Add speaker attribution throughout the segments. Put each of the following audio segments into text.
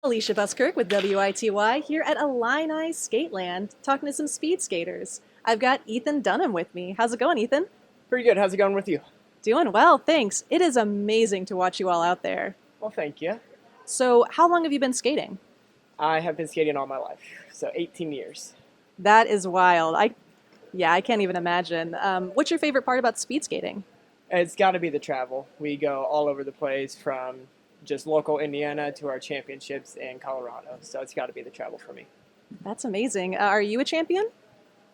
Speaker 1: Alicia Buskirk with WITY here at Illini Skateland, talking to some speed skaters. I've got Ethan Dunham with me. How's it going, Ethan?
Speaker 2: Pretty good. How's it going with you?
Speaker 1: Doing well, thanks. It is amazing to watch you all out there.
Speaker 2: Well, thank you.
Speaker 1: So, how long have you been skating?
Speaker 2: I have been skating all my life, so 18 years.
Speaker 1: That is wild. I can't even imagine. What's your favorite part about speed skating?
Speaker 2: It's got to be the travel. We go all over the place from just local Indiana to our championships in Colorado, so it's got to be the travel for me.
Speaker 1: That's amazing. Are you a champion?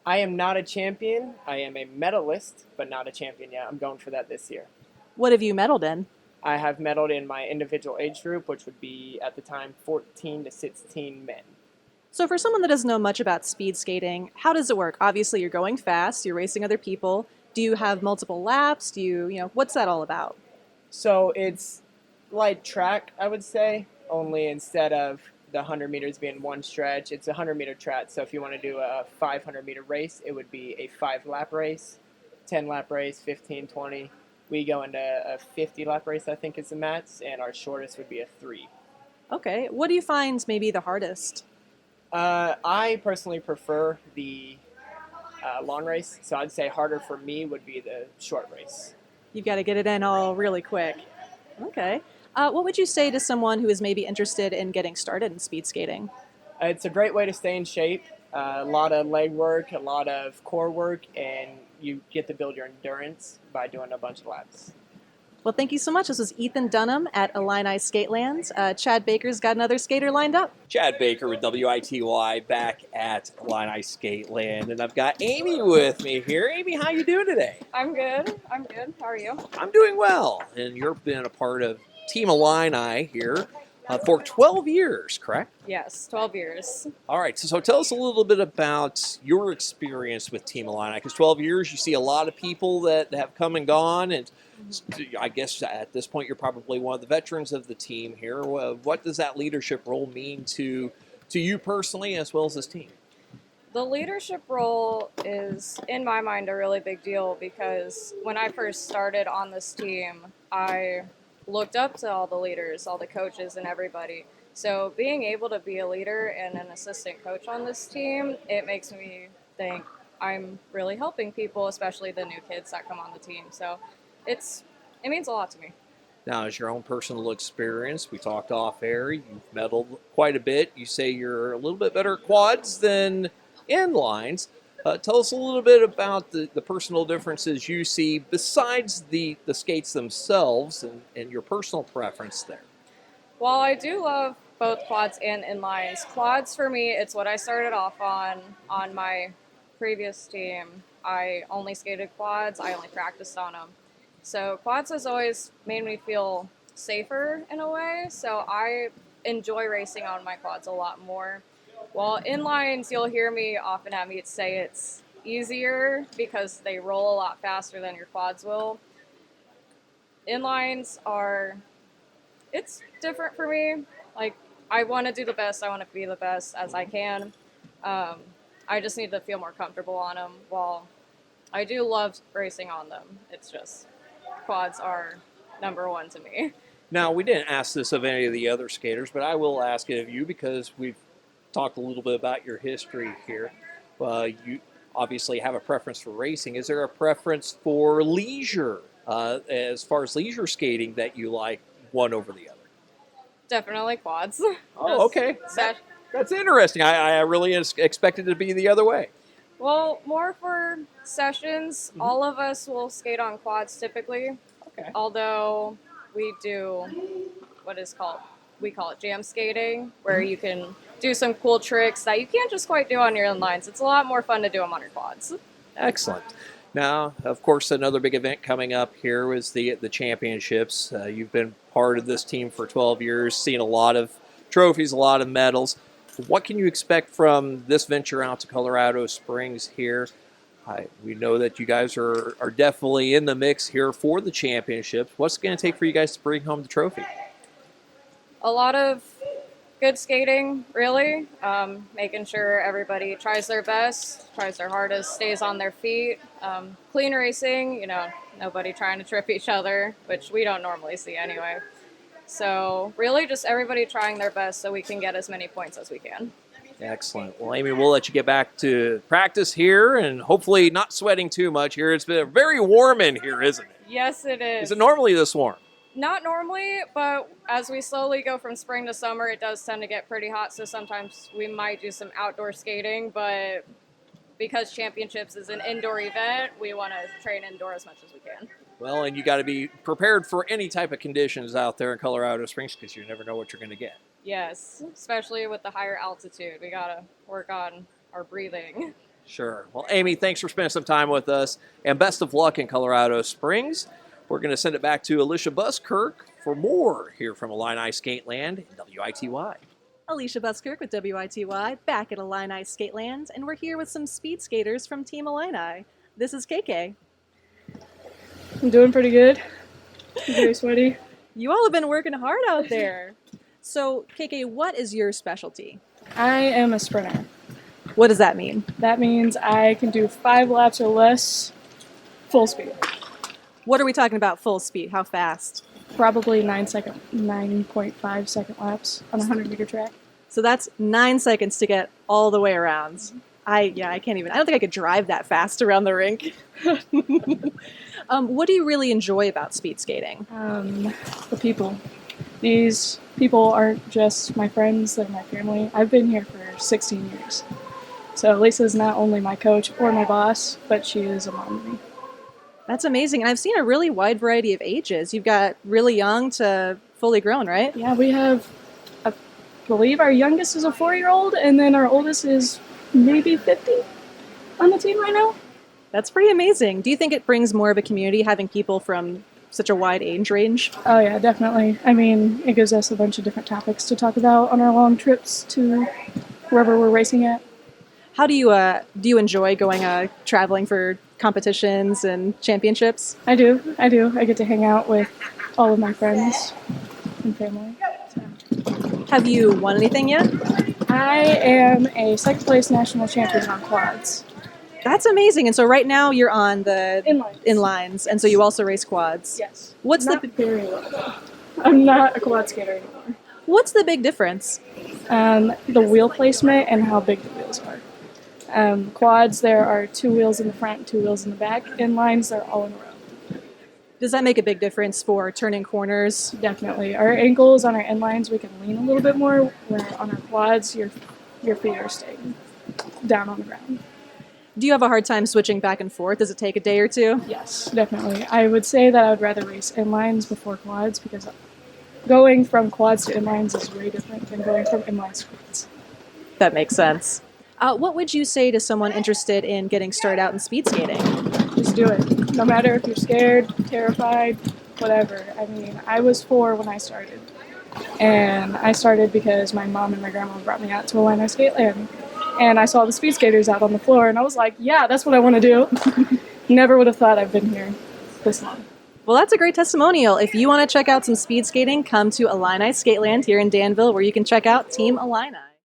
Speaker 2: I am not a champion. I am a medalist, but not a champion yet. I'm going for that this year.
Speaker 1: What have you medaled in?
Speaker 2: I have medaled in my individual age group, which would be at the time 14 to 16 men.
Speaker 1: So, for someone that doesn't know much about speed skating, how does it work? Obviously, you're going fast, you're racing other people. Do you have multiple laps? What's that all about?
Speaker 2: So it's like track, I would say, only instead of the 100 meters being one stretch, it's a 100-meter track. So if you want to do a 500-meter race, it would be a 5-lap race, 10-lap race, 15, 20. We go into a 50-lap race, I think is the max, and our shortest would be a 3.
Speaker 1: Okay. What do you find maybe the hardest?
Speaker 2: I personally prefer the long race, so I'd say harder for me would be the short race.
Speaker 1: You've got to get it in all really quick. Okay. What would you say to someone who is maybe interested in getting started in speed skating?
Speaker 2: It's a great way to stay in shape. A lot of leg work, a lot of core work, and you get to build your endurance by doing a bunch of laps.
Speaker 1: Well, thank you so much. This was Ethan Dunham at Illini Skateland. Chad Baker's got another skater lined up.
Speaker 3: Chad Baker with WITY back at Illini Skateland, and I've got Amy with me here. Amy, how you doing today?
Speaker 4: I'm good. How are you?
Speaker 3: I'm doing well, and you've been a part of Team Illini here for 12 years, correct?
Speaker 4: Yes, 12 years.
Speaker 3: All right, so tell us a little bit about your experience with Team Illini, because 12 years, you see a lot of people that have come and gone, and I guess at this point you're probably one of the veterans of the team here. What does that leadership role mean to you personally as well as this team?
Speaker 4: The leadership role is, in my mind, a really big deal because when I first started on this team, I looked up to all the leaders, all the coaches, and everybody. So being able to be a leader and an assistant coach on this team, it makes me think I'm really helping people, especially the new kids that come on the team. So it means a lot to me.
Speaker 3: Now, as your own personal experience, we talked off air, you've medaled quite a bit. You say you're a little bit better at quads than inlines. Tell us a little bit about the personal differences you see besides the skates themselves and your personal preference there.
Speaker 4: While I do love both quads and inlines, quads for me, it's what I started off on my previous team. I only skated quads, I only practiced on them. So quads has always made me feel safer in a way, so I enjoy racing on my quads a lot more. While inlines, you'll hear me often have me say it's easier because they roll a lot faster than your quads will. Inlines it's different for me. Like, I want to do the best, I want to be the best as I can. I just need to feel more comfortable on them. While I do love racing on them, it's just quads are number one to me.
Speaker 3: Now, we didn't ask this of any of the other skaters, but I will ask it of you because we've talked a little bit about your history here. You obviously have a preference for racing. Is there a preference for leisure, as far as leisure skating, that you like one over the other?
Speaker 4: Definitely quads.
Speaker 3: Oh, okay. That's interesting. I really expected it to be the other way.
Speaker 4: Well, more for sessions. Mm-hmm. All of us will skate on quads typically.
Speaker 3: Okay.
Speaker 4: Although we do we call it jam skating, where you can do some cool tricks that you can't just quite do on your inlines. It's a lot more fun to do them on your quads.
Speaker 3: Excellent. Now, of course, another big event coming up here is the championships. You've been part of this team for 12 years, seen a lot of trophies, a lot of medals. What can you expect from this venture out to Colorado Springs here? We know that you guys are definitely in the mix here for the championships. What's it going to take for you guys to bring home the trophy?
Speaker 4: A lot of good skating, really. Making sure everybody tries their best, tries their hardest, stays on their feet. Clean racing, nobody trying to trip each other, which we don't normally see anyway. So really just everybody trying their best so we can get as many points as we can.
Speaker 3: Excellent. Well, Amy, we'll let you get back to practice here and hopefully not sweating too much here. It's been very warm in here, isn't it?
Speaker 4: Yes, it is.
Speaker 3: Is it normally this warm?
Speaker 4: Not normally, but as we slowly go from spring to summer, it does tend to get pretty hot. So sometimes we might do some outdoor skating, but because championships is an indoor event, we want to train indoor as much as we can.
Speaker 3: Well, and you got to be prepared for any type of conditions out there in Colorado Springs because you never know what you're going to get.
Speaker 4: Yes, especially with the higher altitude. We got to work on our breathing.
Speaker 3: Sure. Well, Amy, thanks for spending some time with us, and best of luck in Colorado Springs. We're going to send it back to Alicia Buskirk for more here from Illini Skateland and WITY.
Speaker 1: Alicia Buskirk with WITY, back at Illini Skateland, and we're here with some speed skaters from Team Illini. This is KK.
Speaker 5: I'm doing pretty good. I'm very sweaty.
Speaker 1: You all have been working hard out there. So, KK, what is your specialty?
Speaker 5: I am a sprinter.
Speaker 1: What does that mean?
Speaker 5: That means I can do 5 laps or less full speed.
Speaker 1: What are we talking about full speed? How fast?
Speaker 5: Probably 9.5 second laps on a 100-meter track.
Speaker 1: So that's 9 seconds to get all the way around. I can't even. I don't think I could drive that fast around the rink. What do you really enjoy about speed skating?
Speaker 5: The people. These people aren't just my friends, they're my family. I've been here for 16 years. So Lisa's not only my coach or my boss, but she is a mom to me.
Speaker 1: That's amazing. And I've seen a really wide variety of ages. You've got really young to fully grown, right?
Speaker 5: Yeah, we have, I believe our youngest is a 4-year-old, and then our oldest is maybe 50 on the team right now.
Speaker 1: That's pretty amazing. Do you think it brings more of a community having people from such a wide age range?
Speaker 5: Oh yeah, definitely. I mean, it gives us a bunch of different topics to talk about on our long trips to wherever we're racing at.
Speaker 1: How do you enjoy going traveling for competitions and championships?
Speaker 5: I do. I get to hang out with all of my friends and family. So.
Speaker 1: Have you won anything yet?
Speaker 5: I am a second place national champion on quads.
Speaker 1: That's amazing. And so right now you're on the
Speaker 5: Inlines.
Speaker 1: and so you also race quads.
Speaker 5: Yes.
Speaker 1: What's
Speaker 5: Not
Speaker 1: the
Speaker 5: very well. I'm not a quad skater anymore.
Speaker 1: What's the big difference?
Speaker 5: The wheel placement and how big the wheels are. Quads, there are 2 wheels in the front, 2 wheels in the back. Inlines, they're all in a row.
Speaker 1: Does that make a big difference for turning corners?
Speaker 5: Definitely. Our ankles on our inlines, we can lean a little bit more, where on our quads, your feet are staying down on the ground.
Speaker 1: Do you have a hard time switching back and forth? Does it take a day or two?
Speaker 5: Yes, definitely. I would say that I would rather race inlines before quads because going from quads to inlines is way different than going from inlines to quads.
Speaker 1: That makes sense. What would you say to someone interested in getting started out in speed skating?
Speaker 5: Just do it. No matter if you're scared, terrified, whatever. I mean, I was 4 when I started. And I started because my mom and my grandma brought me out to Illini Skateland. And I saw the speed skaters out on the floor, and I was like, yeah, that's what I want to do. Never would have thought I've been here this long.
Speaker 1: Well, that's a great testimonial. If you want to check out some speed skating, come to Illini Skateland here in Danville, where you can check out Team Illini.